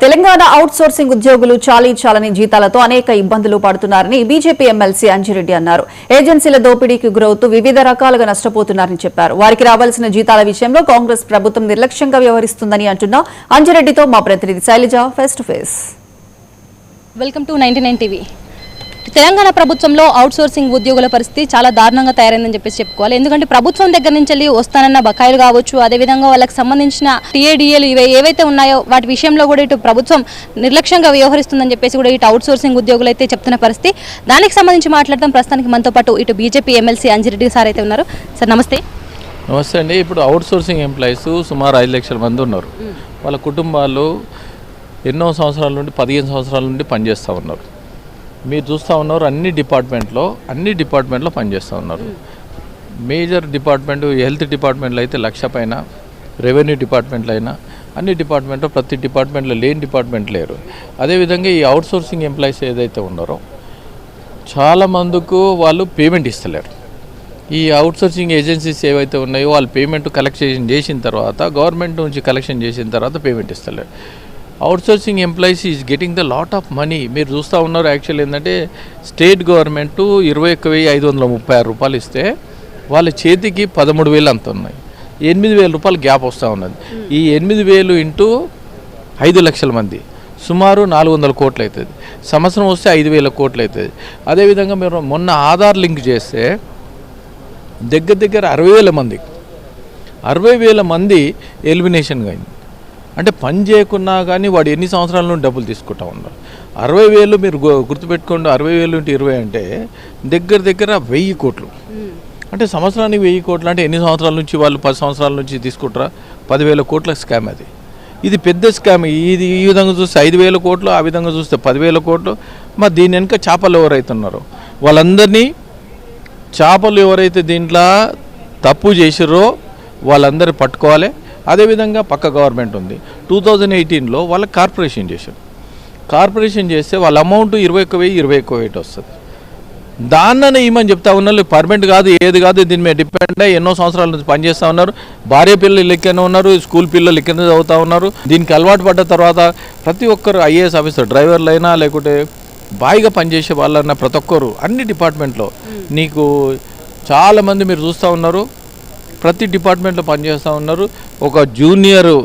Telangana out sourcing ఉద్యోగులు చాలని జీతాలతో అనేక ఇబ్బందులు పడుతున్నారని బీజేపీ ఎమ్మెల్సీ అంజిరెడ్డి అన్నారు. ఏజెన్సీల దోపిడీకి గురవుతూ వివిధ రకాలుగా నష్టపోతున్నారని చెప్పారు. వారికి రావాల్సిన జీతాల విషయంలో కాంగ్రెస్ ప్రభుత్వం నిర్లక్ష్యంగా వ్యవహరిస్తుందని అంటున్న అంజిరెడ్డితో మా ప్రతినిధి Shailaja face to face. Welcome to 99 TV. Telangana ప్రభుత్వంలో అవుట్ సోర్సింగ్ ఉద్యోగుల పరిస్థితి చాలా దారుణంగా తయారైందని చెప్పుకోవాలి. ఎందుకంటే ప్రభుత్వం దగ్గర నుంచి వెళ్ళి వస్తానన్న బకాయిలు కావచ్చు, అదేవిధంగా వాళ్ళకి సంబంధించిన టీఏడీఏలు ఏవైతే ఉన్నాయో వాటి విషయంలో కూడా ఇటు ప్రభుత్వం నిర్లక్ష్యంగా వ్యవహరిస్తుందని చెప్పేసి కూడా ఇటు అవుట్ సోర్సింగ్ ఉద్యోగులు అయితే చెప్తున్న పరిస్థితి. దానికి సంబంధించి మాట్లాడడం ప్రస్తుతానికి మనతో పాటు ఇటు బీజేపీ ఎమ్మెల్సీ అంజిరెడ్డి సార్ అయితే ఉన్నారు. సార్ నమస్తే. నమస్తే అండి. ఇప్పుడు అవుట్ సోర్సింగ్ ఎంప్లాయీస్ సుమారు 5 లక్షల మంది ఉన్నారు. వాళ్ళ కుటుంబాలు ఎన్నో సంవత్సరాల నుండి 15 సంవత్సరాల నుండి పనిచేస్తూ ఉన్నారు. మీరు చూస్తూ ఉన్నారు అన్ని డిపార్ట్మెంట్లో పనిచేస్తూ ఉన్నారు. మేజర్ డిపార్ట్మెంట్ హెల్త్ డిపార్ట్మెంట్లో అయితే 1,00,000 పైన, రెవెన్యూ డిపార్ట్మెంట్లో అయినా అన్ని డిపార్ట్మెంట్లో ప్రతి డిపార్ట్మెంట్లో లేని డిపార్ట్మెంట్ లేరు. అదేవిధంగా ఈ అవుట్ సోర్సింగ్ ఎంప్లాయీస్ ఏదైతే ఉన్నారో చాలామందికి వాళ్ళు పేమెంట్ ఇస్తలేరు. ఈ అవుట్ సోర్సింగ్ ఏజెన్సీస్ ఏవైతే ఉన్నాయో వాళ్ళు పేమెంట్ కలెక్షన్ చేసిన తర్వాత, గవర్నమెంట్ నుంచి కలెక్షన్ చేసిన తర్వాత పేమెంట్ ఇస్తలేరు. Out sourcing employees is getting the lot of money. మీరు చూస్తూ ఉన్నారు. యాక్చువల్ ఏంటంటే స్టేట్ గవర్నమెంట్ 21,536 రూపాయలు ఇస్తే వాళ్ళ చేతికి 13,000 అంత ఉన్నాయి. 8,000 రూపాయలు గ్యాప్ వస్తూ ఉన్నది. ఈ 8,000 ఇంటూ 5 లక్షల మంది సుమారు 400 కోట్లు అవుతుంది. సంవత్సరం వస్తే 5,000 కోట్లు అవుతుంది. అదేవిధంగా మీరు మొన్న ఆధార్ లింక్ చేస్తే దగ్గర 60,000 మంది ఎలిమినేషన్గా అయింది. అంటే పని చేయకున్నా కానీ వాడు ఎన్ని సంవత్సరాల నుండి డబ్బులు తీసుకుంటా ఉన్నారు. 60,000 మీరు గుర్తుపెట్టుకోండి. 60,000 × 20 అంటే దగ్గర 1,000 కోట్లు. అంటే సంవత్సరానికి 1,000 కోట్లు అంటే ఎన్ని సంవత్సరాల నుంచి వాళ్ళు 10 సంవత్సరాల నుంచి తీసుకుంటారా? 10,000 కోట్ల స్కామ్ అది. ఇది పెద్ద స్కామ్. ఇది ఈ విధంగా చూస్తే 5,000 కోట్లు, ఆ విధంగా చూస్తే 10,000 కోట్లు. మరి దీని వెనుక చేపలు ఎవరైతే ఉన్నారో వాళ్ళందరినీ, చేపలు ఎవరైతే దీంట్లో తప్పు చేసిరో వాళ్ళందరూ పట్టుకోవాలి. అదేవిధంగా పక్క గవర్నమెంట్ ఉంది. 2018లో వాళ్ళకి కార్పొరేషన్ చేశారు. కార్పొరేషన్ చేస్తే వాళ్ళ అమౌంట్ 21,000 వస్తుంది. దాన్ననే ఏమని చెప్తా ఉన్నారు, పర్మనెంట్ కాదు, ఏది కాదు, దీని మీద డిపెండ్ అయ్యి ఎన్నో సంవత్సరాల నుంచి పనిచేస్తూ ఉన్నారు. భార్య పిల్లలు లెక్కనే ఉన్నారు, స్కూల్ పిల్లలు లెక్కనే చదువుతూ ఉన్నారు. దీనికి అలవాటు పడ్డ తర్వాత ప్రతి ఒక్కరు ఐఏఎస్ ఆఫీసర్, డ్రైవర్లు అయినా లేకుంటే బాయిగా పనిచేసే వాళ్ళన్నా ప్రతి ఒక్కరు అన్ని డిపార్ట్మెంట్లో నీకు చాలామంది మీరు చూస్తూ ఉన్నారు. ప్రతి డిపార్ట్మెంట్లో పనిచేస్తూ ఉన్నారు. ఒక జూనియరు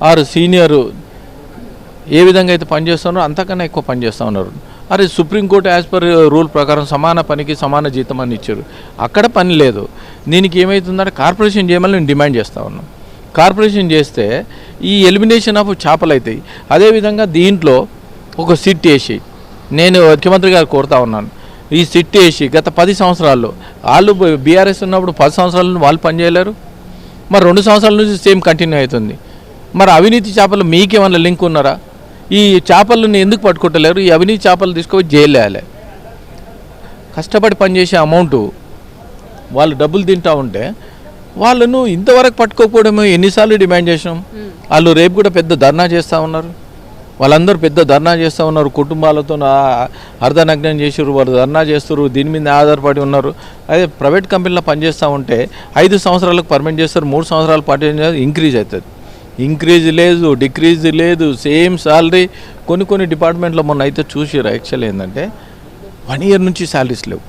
ఆర్ సీనియరు ఏ విధంగా అయితే పనిచేస్తున్నారో అంతకన్నా ఎక్కువ పనిచేస్తూ ఉన్నారు. అరే సుప్రీంకోర్టు యాజ్ పర్ రూల్ ప్రకారం సమాన పనికి సమాన జీతం అని ఇచ్చారు. అక్కడ పని లేదు. దీనికి ఏమవుతుందంటే కార్పొరేషన్ చేయమని నేను డిమాండ్ చేస్తూ ఉన్నాను. కార్పొరేషన్ చేస్తే ఈ ఎలిమినేషన్ ఆఫ్ చేపలు అవుతాయి. అదేవిధంగా దీంట్లో ఒక సిట్ వేసి నేను ముఖ్యమంత్రి గారు కోరుతా ఉన్నాను. ఈ సిట్ వేసి గత 10 సంవత్సరాల్లో వాళ్ళు బీఆర్ఎస్ ఉన్నప్పుడు 10 సంవత్సరాల నుండి వాళ్ళు పనిచేయలేరు. మరి 2 సంవత్సరాల నుంచి సేమ్ కంటిన్యూ అవుతుంది. మరి అవినీతి చేపలు మీకేమన్నా లింక్ ఉన్నారా? ఈ చేపలను ఎందుకు పట్టుకుంటలేరు? ఈ అవినీతి చేపలు తీసుకొని జైలు వేయాలి. కష్టపడి పనిచేసే అమౌంట్ వాళ్ళు డబ్బులు తింటూ ఉంటే వాళ్ళను ఇంతవరకు పట్టుకోకపోవడమే ఎన్నిసార్లు డిమాండ్ చేసినాం. వాళ్ళు రేపు కూడా పెద్ద ధర్నా చేస్తూ ఉన్నారు. వాళ్ళందరూ పెద్ద ధర్నా చేస్తూ ఉన్నారు. కుటుంబాలతో అర్ధనగ్నం చేసారు, వాళ్ళు ధర్నా చేస్తారు, దీని మీద ఆధారపడి ఉన్నారు. అదే ప్రైవేట్ కంపెనీలో పనిచేస్తూ ఉంటే 5 సంవత్సరాలకు పర్మనెంట్ చేస్తారు, 3 సంవత్సరాలు పాటు ఇంక్రీజ్ అవుతుంది. ఇంక్రీజ్ లేదు, డిక్రీజ్ లేదు, సేమ్ శాలరీ. కొన్ని డిపార్ట్మెంట్లో మొన్న అయితే చూసారు. యాక్చువల్ ఏంటంటే 1 ఇయర్ నుంచి శాలరీస్ లేవు,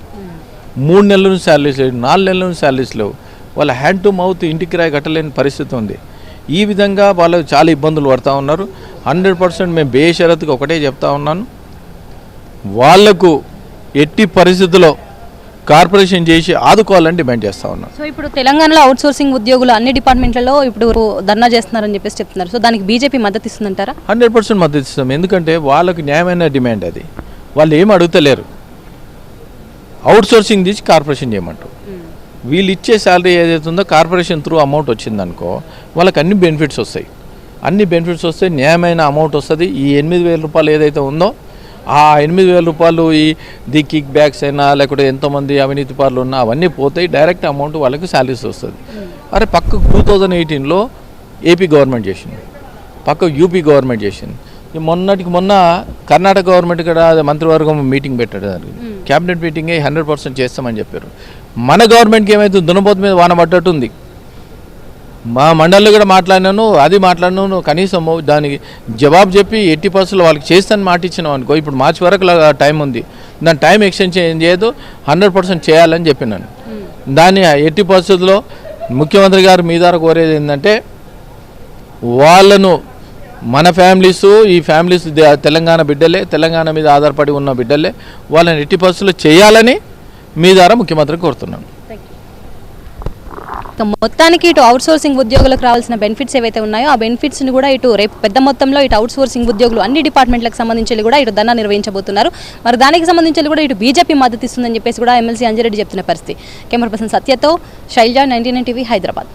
3 నెలల నుంచి శాలరీస్ లేవు, 4 నెలల నుంచి శాలరీస్ లేవు. వాళ్ళ హ్యాండ్ టు మౌత్ ఇంటికి రాయి కట్టలేని పరిస్థితి ఉంది. ఈ విధంగా వాళ్ళు చాలా ఇబ్బందులు పడుతూ ఉన్నారు. 100% మేము బేషరతుగా ఒకటే చెప్తా ఉన్నాను, వాళ్లకు ఎట్టి పరిస్థితుల్లో కార్పొరేషన్ చేసి ఆదుకోవాలని డిమాండ్ చేస్తూ ఉన్నాను. సో ఇప్పుడు తెలంగాణలో అవుట్ సోర్సింగ్ ఉద్యోగులు అన్ని డిపార్ట్మెంట్లలో ఇప్పుడు ధర్నా చేస్తున్నారని చెప్పేసి చెప్తున్నారు. సో దానికి బీజేపీ మద్దతు ఇస్తుందంటారా? 100% మద్దతు ఇస్తాం. ఎందుకంటే వాళ్ళకు న్యాయమైన డిమాండ్ అది. వాళ్ళు ఏం అడుగుతలేరు, అవుట్ సోర్సింగ్ తీసి కార్పొరేషన్ చేయమంటారు. వీళ్ళు ఇచ్చే శాలరీ ఏదైతే ఉందో కార్పొరేషన్ త్రూ అమౌంట్ వచ్చిందనుకో వాళ్ళకి అన్ని బెనిఫిట్స్ వస్తాయి. న్యాయమైన అమౌంట్ వస్తుంది. ఈ 8,000 రూపాయలు ఏదైతే ఉందో ఆ 8,000 రూపాయలు ది కిక్ బ్యాక్స్ అయినా లేకపోతే ఎంతోమంది అవినీతి పరులు ఉన్నా అవన్నీ పోతాయి. డైరెక్ట్ అమౌంట్ వాళ్ళకి శాలరీస్ వస్తుంది. అరే పక్కకు 2018లో ఏపీ గవర్నమెంట్ చేసింది, పక్కకు యూపీ గవర్నమెంట్ చేసింది. మొన్న కర్ణాటక గవర్నమెంట్ కూడా మంత్రివర్గం మీటింగ్ పెట్టాడు. దానికి క్యాబినెట్ మీటింగే 100% చేస్తామని చెప్పారు. మన గవర్నమెంట్కి ఏమైతే దున్నపోతు మీద వాన పడ్డట్టు ఉంది. మా మండలిలో కూడా మాట్లాడినాను, అది మాట్లాడినాను. కనీసం దానికి జవాబు చెప్పి 80% వాళ్ళకి చేస్తాను మాట ఇచ్చినాం అనుకో. ఇప్పుడు మార్చి వరకు టైం ఉంది, దాని టైం ఎక్స్టెండ్ చేయదు, 100% చేయాలని చెప్పినాను. దాన్ని 80%లో ముఖ్యమంత్రి గారు మీ ద్వారా కోరేది ఏంటంటే వాళ్ళను మన ఫ్యామిలీస్, ఈ ఫ్యామిలీస్ తెలంగాణ బిడ్డలే, తెలంగాణ మీద ఆధారపడి ఉన్న బిడ్డలే, వాళ్ళని 80%లో చేయాలని మీ ద్వారా ముఖ్యమంత్రి కోరుతున్నాను. మొత్తానికి ఇటు అవుట్ సోర్సింగ్ ఉద్యోగులకు రావాల్సిన బెనిఫిట్స్ ఏవైతే ఉన్నాయో ఆ బెనిఫిట్స్ని కూడా ఇటు రేపు పెద్ద మొత్తంలో ఇటు అవుట్ సోర్సింగ్ ఉద్యోగులు అన్ని డిపార్ట్మెంట్లకు సంబంధించి కూడా ఇటు ధర్నా నిర్వహించబోతున్నారు. మరి దానికి సంబంధించి కూడా ఇటు బీజేపీ మద్దతు ఇస్తుందని చెప్పేసి కూడా ఎమ్మెల్సీ అంజిరెడ్డి చెప్తున్న పరిస్థితి. Camera person సత్యతో Shailaja, 99 TV, Hyderabad.